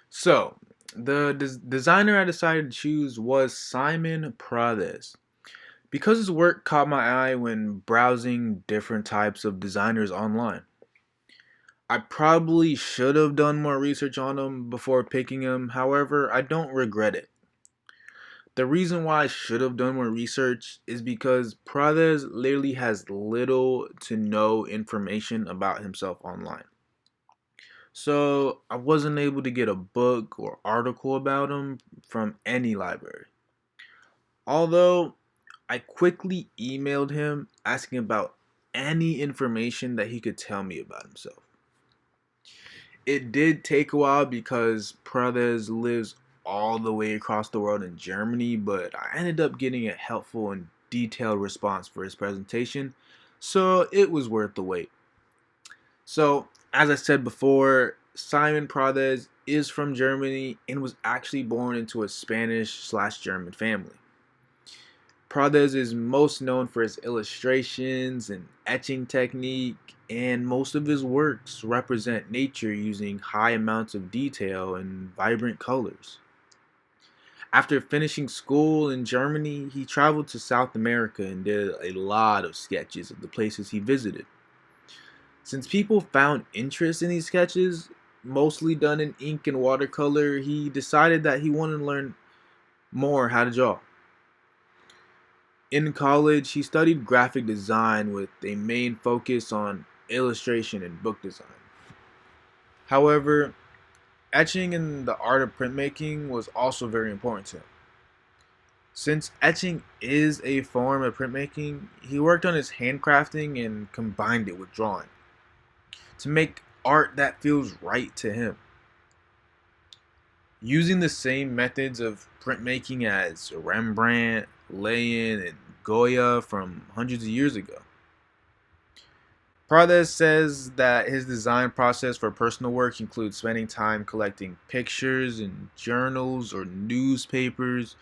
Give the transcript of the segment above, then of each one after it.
So, the designer I decided to choose was Simon Prades. Because his work caught my eye when browsing different types of designers online. I probably should have done more research on him before picking him, however, I don't regret it. The reason why I should have done more research is because Prades literally has little to no information about himself online. So I wasn't able to get a book or article about him from any library. Although I quickly emailed him asking about any information that he could tell me about himself. It did take a while because Prades lives all the way across the world in Germany, but I ended up getting a helpful and detailed response for his presentation, so it was worth the wait. So, as I said before, Simon Prades is from Germany and was actually born into a Spanish/German family. Prades is most known for his illustrations and etching technique, and most of his works represent nature using high amounts of detail and vibrant colors. After finishing school in Germany, he traveled to South America and did a lot of sketches of the places he visited. Since people found interest in these sketches, mostly done in ink and watercolor, he decided that he wanted to learn more how to draw. In college, he studied graphic design with a main focus on illustration and book design. However, etching and the art of printmaking was also very important to him. Since etching is a form of printmaking, he worked on his handcrafting and combined it with drawing to make art that feels right to him. Using the same methods of printmaking as Rembrandt, Leyen, and Goya from hundreds of years ago. Prades says that his design process for personal work includes spending time collecting pictures and journals or newspapers,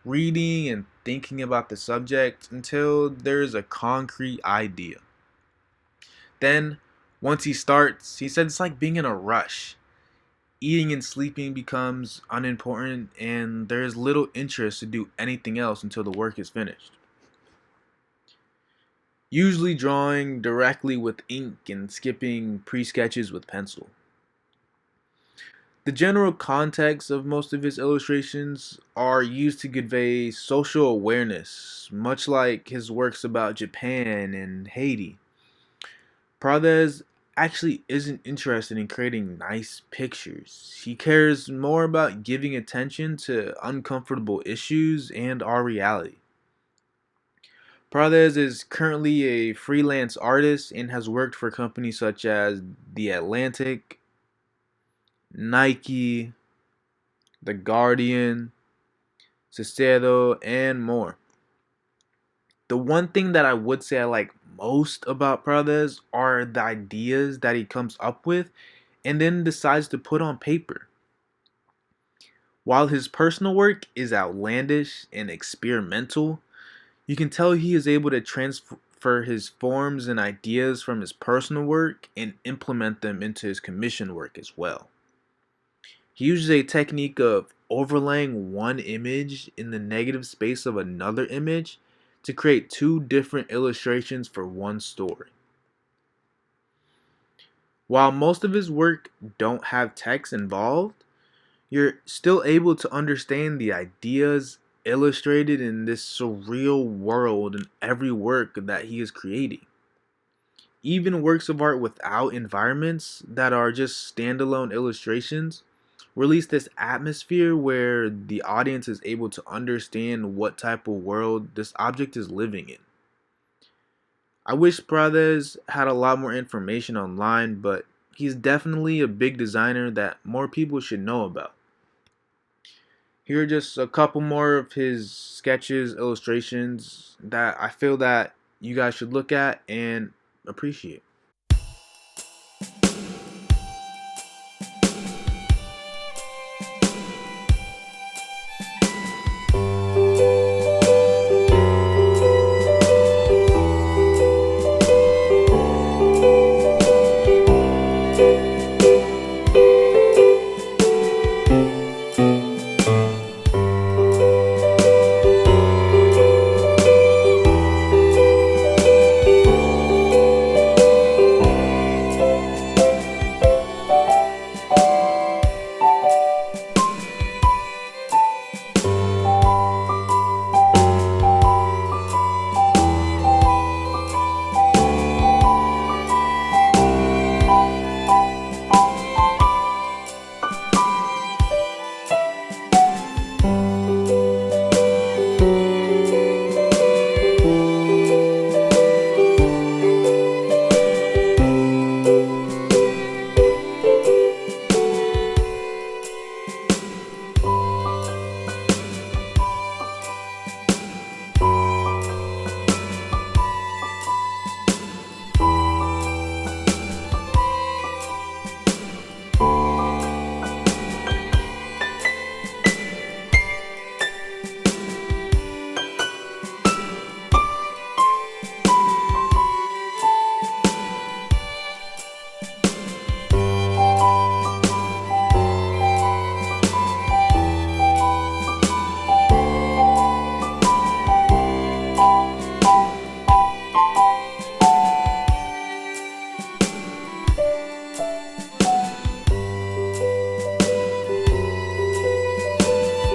reading and thinking about the subject until there's a concrete idea. Then, once he starts, he said it's like being in a rush. Eating and sleeping becomes unimportant, and there is little interest to do anything else until the work is finished. Usually drawing directly with ink and skipping pre sketches with pencil. The general context of most of his illustrations are used to convey social awareness, much like his works about Japan and Haiti. Prades actually isn't interested in creating nice pictures. He cares more about giving attention to uncomfortable issues and our reality. Prades is currently a freelance artist and has worked for companies such as The Atlantic, Nike, The Guardian, Cicero, and more. The one thing that I would say I like most about Prades are the ideas that he comes up with and then decides to put on paper. While his personal work is outlandish and experimental, you can tell he is able to transfer his forms and ideas from his personal work and implement them into his commission work as well. He uses a technique of overlaying one image in the negative space of another image to create two different illustrations for one story. While most of his work don't have text involved, you're still able to understand the ideas illustrated in this surreal world in every work that he is creating. Even works of art without environments that are just standalone illustrations release this atmosphere where the audience is able to understand what type of world this object is living in. I wish Prades had a lot more information online, but he's definitely a big designer that more people should know about. Here are just a couple more of his sketches, illustrations that I feel that you guys should look at and appreciate.